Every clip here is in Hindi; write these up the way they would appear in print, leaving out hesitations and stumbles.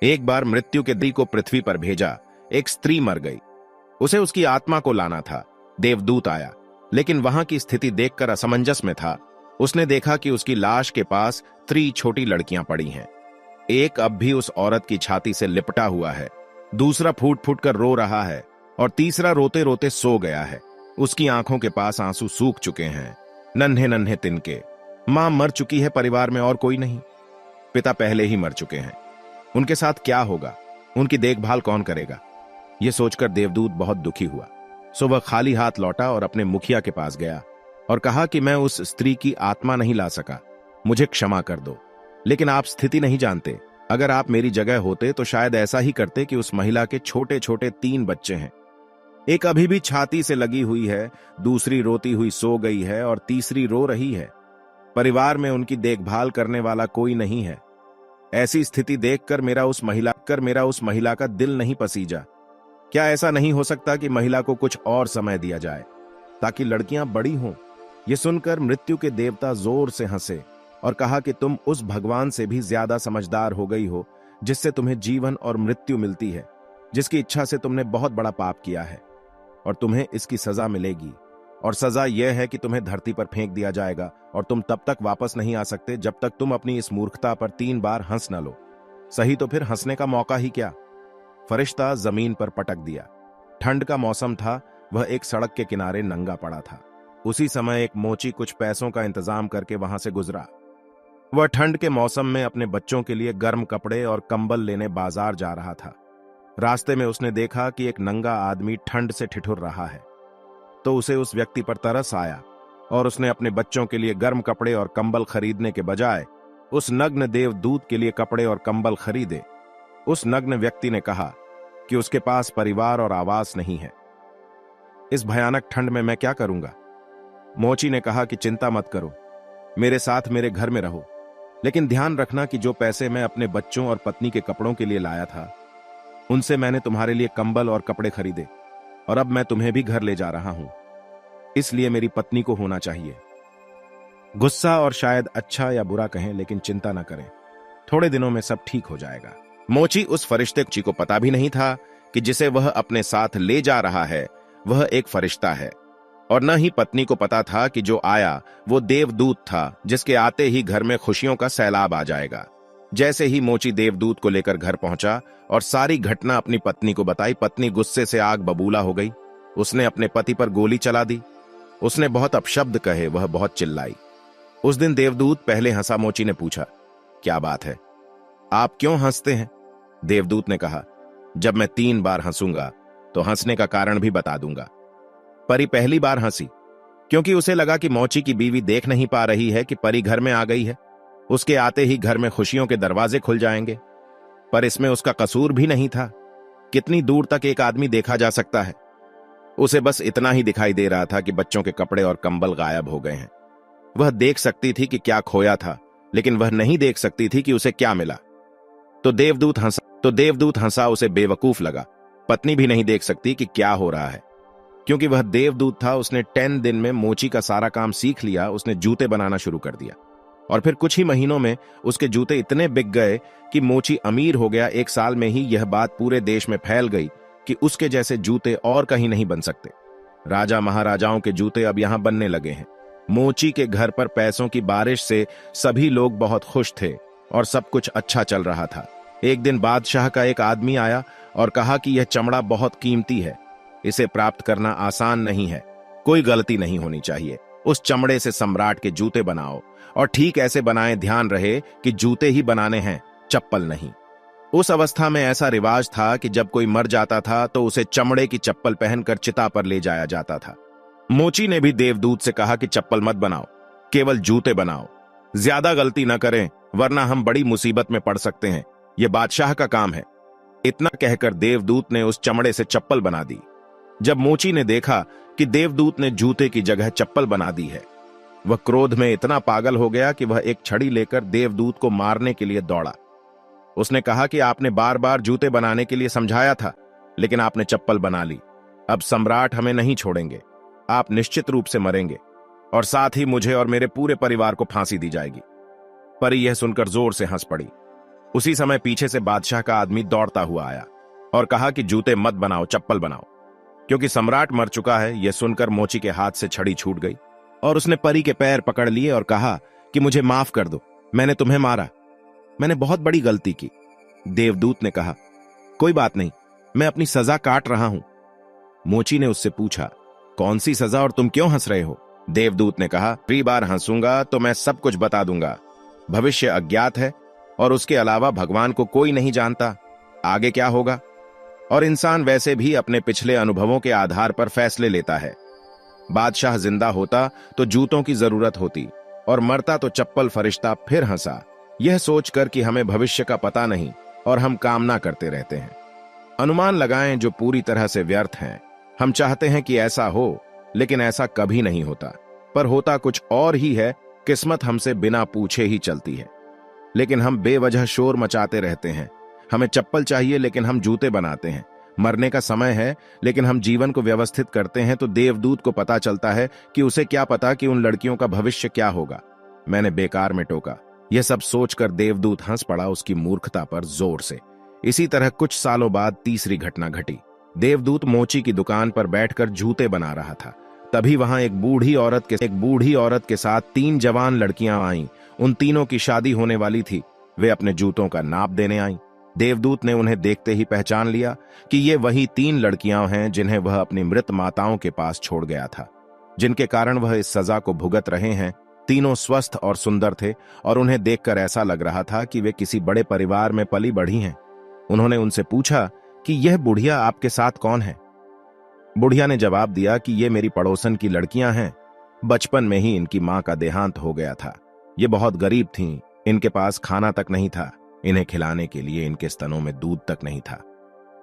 एक बार मृत्यु के दी को पृथ्वी पर भेजा। एक स्त्री मर गई, उसे उसकी आत्मा को लाना था। देवदूत आया, लेकिन वहां की स्थिति देखकर असमंजस में था। उसने देखा कि उसकी लाश के पास 3 छोटी लड़कियां पड़ी हैं। एक अब भी उस औरत की छाती से लिपटा हुआ है, दूसरा फूट फूट कर रो रहा है और तीसरा रोते रोते सो गया है। उसकी आंखों के पास आंसू सूख चुके हैं, नन्हे नन्हे तिनके। मां मर चुकी है, परिवार में और कोई नहीं। पिता पहले ही मर चुके हैं। उनके साथ क्या होगा, उनकी देखभाल कौन करेगा? यह सोचकर देवदूत बहुत दुखी हुआ। सो वह खाली हाथ लौटा और अपने मुखिया के पास गया और कहा कि मैं उस स्त्री की आत्मा नहीं ला सका, मुझे क्षमा कर दो। लेकिन आप स्थिति नहीं जानते, अगर आप मेरी जगह होते तो शायद ऐसा ही करते कि उस महिला के छोटे छोटे 3 बच्चे हैं। एक अभी भी छाती से लगी हुई है, दूसरी रोती हुई सो गई है और तीसरी रो रही है। परिवार में उनकी देखभाल करने वाला कोई नहीं है। ऐसी स्थिति देखकर मेरा उस महिला का दिल नहीं पसीजा। क्या ऐसा नहीं हो सकता कि महिला को कुछ और समय दिया जाए ताकि लड़कियां बड़ी हों? यह सुनकर मृत्यु के देवता जोर से हंसे और कहा कि तुम उस भगवान से भी ज्यादा समझदार हो गई हो जिससे तुम्हें जीवन और मृत्यु मिलती है, जिसकी इच्छा से तुमने बहुत बड़ा पाप किया है और तुम्हें इसकी सजा मिलेगी। और सजा यह है कि तुम्हें धरती पर फेंक दिया जाएगा और तुम तब तक वापस नहीं आ सकते जब तक तुम अपनी इस मूर्खता पर 3 बार हंस न लो। सही तो फिर हंसने का मौका ही क्या? फरिश्ता जमीन पर पटक दिया। ठंड का मौसम था, वह एक सड़क के किनारे नंगा पड़ा था। उसी समय एक मोची कुछ पैसों का इंतजाम करके वहां से गुजरा। वह ठंड के मौसम में अपने बच्चों के लिए गर्म कपड़े और कंबल लेने बाजार जा रहा था। रास्ते में उसने देखा कि एक नंगा आदमी ठंड से ठिठुर रहा है, तो उसे उस व्यक्ति पर तरस आया और उसने अपने बच्चों के लिए गर्म कपड़े और कंबल खरीदने के बजाय उस नग्न देवदूत के लिए कपड़े और कंबल खरीदे। उस नग्न व्यक्ति ने कहा कि उसके पास परिवार और आवास नहीं है। इस भयानक ठंड में मैं क्या करूंगा? मोची ने कहा कि चिंता मत करो, मेरे साथ मेरे घर में रहो, लेकिन ध्यान रखना कि जो पैसे मैं अपने बच्चों और पत्नी के कपड़ों के लिए लाया था, उनसे मैंने तुम्हारे लिए कंबल और कपड़े खरीदे और अब मैं तुम्हें भी घर ले जा रहा हूं, इसलिए मेरी पत्नी को होना चाहिए। गुस्सा और शायद अच्छा या बुरा कहें, लेकिन चिंता न करें, थोड़े दिनों में सब ठीक हो जाएगा। मोची उस फरिश्ते को पता भी नहीं था कि जिसे वह अपने साथ ले जा रहा है वह एक फरिश्ता है, और न ही पत्नी को पता था कि जो आया वो देवदूत था, जिसके आते ही घर में खुशियों का सैलाब आ जाएगा। जैसे ही मोची देवदूत को लेकर घर पहुंचा और सारी घटना अपनी पत्नी को बताई, पत्नी गुस्से से आग बबूला हो गई। उसने अपने पति पर गोली चला दी। उसने बहुत अपशब्द कहे, वह बहुत चिल्लाई। उस दिन देवदूत पहले हंसा। मोची ने पूछा, क्या बात है, आप क्यों हंसते हैं? देवदूत ने कहा, जब मैं 3 बार हंसूंगा तो हंसने का कारण भी बता दूंगा। परी पहली बार हंसी क्योंकि उसे लगा कि मोची की बीवी देख नहीं पा रही है कि परी घर में आ गई है, उसके आते ही घर में खुशियों के दरवाजे खुल जाएंगे। पर इसमें उसका कसूर भी नहीं था। कितनी दूर तक एक आदमी देखा जा सकता है? उसे बस इतना ही दिखाई दे रहा था कि बच्चों के कपड़े और कंबल गायब हो गए हैं। वह देख सकती थी कि क्या खोया था, लेकिन वह नहीं देख सकती थी कि उसे क्या मिला। तो देवदूत हंसा, उसे बेवकूफ लगा। पत्नी भी नहीं देख सकती कि क्या हो रहा है, क्योंकि वह देवदूत था। उसने 10 दिन में मोची का सारा काम सीख लिया। उसने जूते बनाना शुरू कर दिया और फिर कुछ ही महीनों में उसके जूते इतने बिक गए कि मोची अमीर हो गया। 1 साल में ही यह बात पूरे देश में फैल गई कि उसके जैसे जूते और कहीं नहीं बन सकते। राजा महाराजाओं के जूते अब यहां बनने लगे हैं। मोची के घर पर पैसों की बारिश से सभी लोग बहुत खुश थे और सब कुछ अच्छा चल रहा था। एक दिन बादशाह का एक आदमी आया और कहा कि यह चमड़ा बहुत कीमती है, इसे प्राप्त करना आसान नहीं है, कोई गलती नहीं होनी चाहिए। उस चमड़े से सम्राट के जूते बनाओ, और ठीक ऐसे बनाएं, ध्यान रहे कि जूते ही बनाने हैं, चप्पल नहीं। उस अवस्था में ऐसा रिवाज था कि जब कोई मर जाता था तो उसे चमड़े की चप्पल पहनकर चिता पर ले जाया जाता था। मोची ने भी देवदूत से कहा कि चप्पल मत बनाओ, केवल जूते बनाओ, ज्यादा गलती न करें वरना हम बड़ी मुसीबत में पड़ सकते हैं, यह बादशाह का काम है। इतना कहकर देवदूत ने उस चमड़े से चप्पल बना दी। जब मोची ने देखा कि देवदूत ने जूते की जगह चप्पल बना दी है, वह क्रोध में इतना पागल हो गया कि वह एक छड़ी लेकर देवदूत को मारने के लिए दौड़ा। उसने कहा कि आपने बार बार जूते बनाने के लिए समझाया था, लेकिन आपने चप्पल बना ली। अब सम्राट हमें नहीं छोड़ेंगे, आप निश्चित रूप से मरेंगे और साथ ही मुझे और मेरे पूरे परिवार को फांसी दी जाएगी। परी यह सुनकर जोर से हंस पड़ी। उसी समय पीछे से बादशाह का आदमी दौड़ता हुआ आया और कहा कि जूते मत बनाओ, चप्पल बनाओ, क्योंकि सम्राट मर चुका है। यह सुनकर मोची के हाथ से छड़ी छूट गई और उसने परी के पैर पकड़ लिए और कहा कि मुझे माफ कर दो, मैंने तुम्हें मारा, मैंने बहुत बड़ी गलती की। देवदूत ने कहा, कोई बात नहीं, मैं अपनी सजा काट रहा हूं। मोची ने उससे पूछा, कौन सी सजा और तुम क्यों हंस रहे हो? देवदूत ने कहा, 3 बार हंसूंगा तो मैं सब कुछ बता दूंगा। भविष्य अज्ञात है और उसके अलावा भगवान को कोई नहीं जानता आगे क्या होगा, और इंसान वैसे भी अपने पिछले अनुभवों के आधार पर फैसले लेता है। बादशाह जिंदा होता तो जूतों की जरूरत होती और मरता तो चप्पल फरिश्ता। फिर हंसा, यह सोचकर कि हमें भविष्य का पता नहीं और हम कामना करते रहते हैं, अनुमान लगाएं जो पूरी तरह से व्यर्थ हैं। हम चाहते हैं कि ऐसा हो, लेकिन ऐसा कभी नहीं होता, पर होता कुछ और ही है। किस्मत हमसे बिना पूछे ही चलती है, लेकिन हम बेवजह शोर मचाते रहते हैं। हमें चप्पल चाहिए लेकिन हम जूते बनाते हैं। मरने का समय है लेकिन हम जीवन को व्यवस्थित करते हैं। तो देवदूत को पता चलता है कि उसे क्या पता कि उन लड़कियों का भविष्य क्या होगा। मैंने बेकार में टोका। यह सब सोचकर देवदूत हंस पड़ा उसकी मूर्खता पर जोर से। इसी तरह कुछ सालों बाद तीसरी घटना घटी। देवदूत मोची की दुकान पर बैठकर जूते बना रहा था। तभी वहां एक बूढ़ी औरत के साथ 3 जवान लड़कियां आईं। उन तीनों की शादी होने वाली थी। वे अपने जूतों का नाप देने आईं। देवदूत ने उन्हें देखते ही पहचान लिया कि ये वही 3 लड़कियां हैं जिन्हें वह अपनी मृत माताओं के पास छोड़ गया था, जिनके कारण वह इस सजा को भुगत रहे हैं। तीनों स्वस्थ और सुंदर थे और उन्हें देखकर ऐसा लग रहा था कि वे किसी बड़े परिवार में पली बढ़ी हैं। उन्होंने उनसे पूछा कि यह बुढ़िया आपके साथ कौन है? बुढ़िया ने जवाब दिया कि ये मेरी पड़ोसन की लड़कियां हैं। बचपन में ही इनकी मां का देहांत हो गया था। ये बहुत गरीब थीं, इनके पास खाना तक नहीं था। इन्हें खिलाने के लिए इनके स्तनों में दूध तक नहीं था।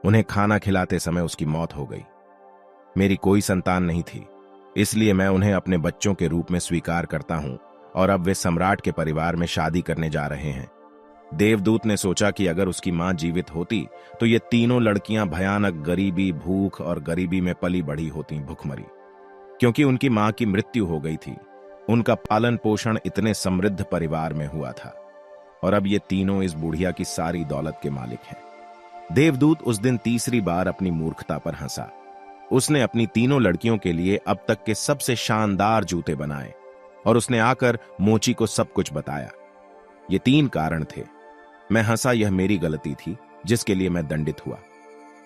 उन्हें खाना खिलाते समय उसकी मौत हो गई। मेरी कोई संतान नहीं थी, इसलिए मैं उन्हें अपने बच्चों के रूप में स्वीकार करता हूं और अब वे सम्राट के परिवार में शादी करने जा रहे हैं। देवदूत ने सोचा कि अगर उसकी मां जीवित होती तो ये तीनों लड़कियां भयानक गरीबी, भूख और गरीबी में पली बढ़ी होती, भुखमरी, क्योंकि उनकी मां की मृत्यु हो गई थी। उनका पालन पोषण इतने समृद्ध परिवार में हुआ था और अब ये तीनों इस बुढ़िया की सारी दौलत के मालिक हैं। देवदूत उस दिन तीसरी बार अपनी मूर्खता पर हंसा। उसने अपनी तीनों लड़कियों के लिए अब तक के सबसे शानदार जूते बनाए और उसने आकर मोची को सब कुछ बताया। ये 3 कारण थे। मैं हंसा, यह मेरी गलती थी जिसके लिए मैं दंडित हुआ।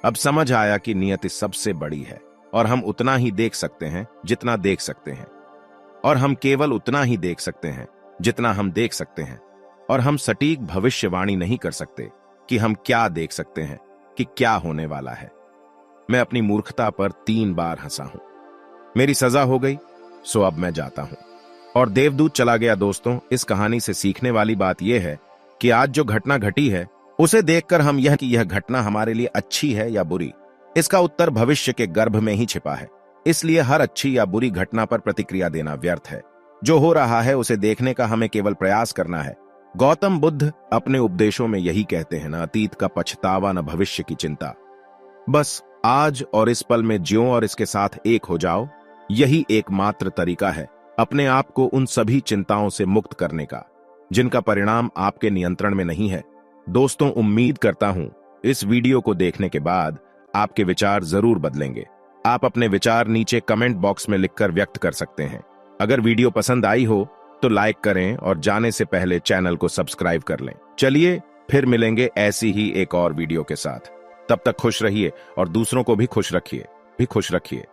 अब समझ आया कि नियति सबसे बड़ी है और हम उतना ही देख सकते हैं जितना देख सकते हैं, और हम केवल उतना ही देख सकते हैं जितना हम देख सकते हैं, और हम सटीक भविष्यवाणी नहीं कर सकते कि हम क्या देख सकते हैं, कि क्या होने वाला है। मैं अपनी मूर्खता पर 3 बार हंसा हूं। मेरी सजा हो गई, सो अब मैं जाता हूं। और देवदूत चला गया। दोस्तों, इस कहानी से सीखने वाली बात यह है कि आज जो घटना घटी है उसे देखकर हम यह घटना हमारे लिए अच्छी है या बुरी, इसका उत्तर भविष्य के गर्भ में ही छिपा है। इसलिए हर अच्छी या बुरी घटना पर प्रतिक्रिया देना व्यर्थ है। जो हो रहा है उसे देखने का हमें केवल प्रयास करना है। गौतम बुद्ध अपने उपदेशों में यही कहते हैं, न अतीत का पछतावा न भविष्य की चिंता। बस आज और इस पल में ज्यों और इसके साथ एक हो जाओ। यही एकमात्र तरीका है अपने आप को उन सभी चिंताओं से मुक्त करने का जिनका परिणाम आपके नियंत्रण में नहीं है। दोस्तों, उम्मीद करता हूं इस वीडियो को देखने के बाद आपके विचार जरूर बदलेंगे। आप अपने विचार नीचे कमेंट बॉक्स में लिखकर व्यक्त कर सकते हैं। अगर वीडियो पसंद आई हो तो लाइक करें और जाने से पहले चैनल को सब्सक्राइब कर लें। चलिए फिर मिलेंगे ऐसी ही एक और वीडियो के साथ। तब तक खुश रहिए और दूसरों को भी खुश रखिए।